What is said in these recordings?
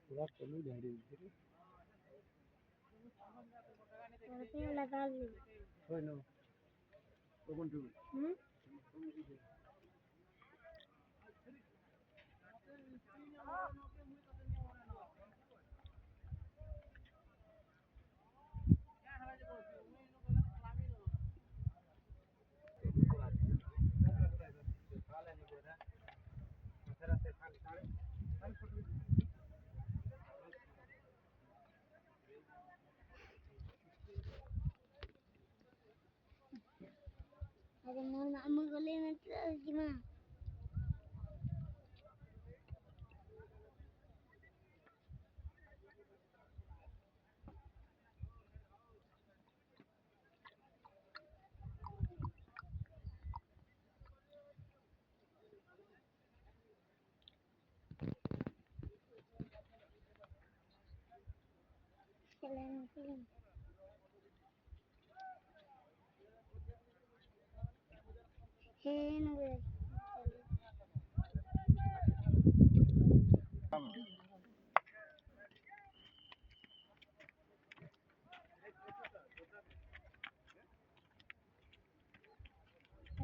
पूरा चलू झाड़ी लगा ली होय ना कोण तू Ada mau nak menggoleh nanti gimana? Kalian nunggu.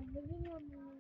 Ada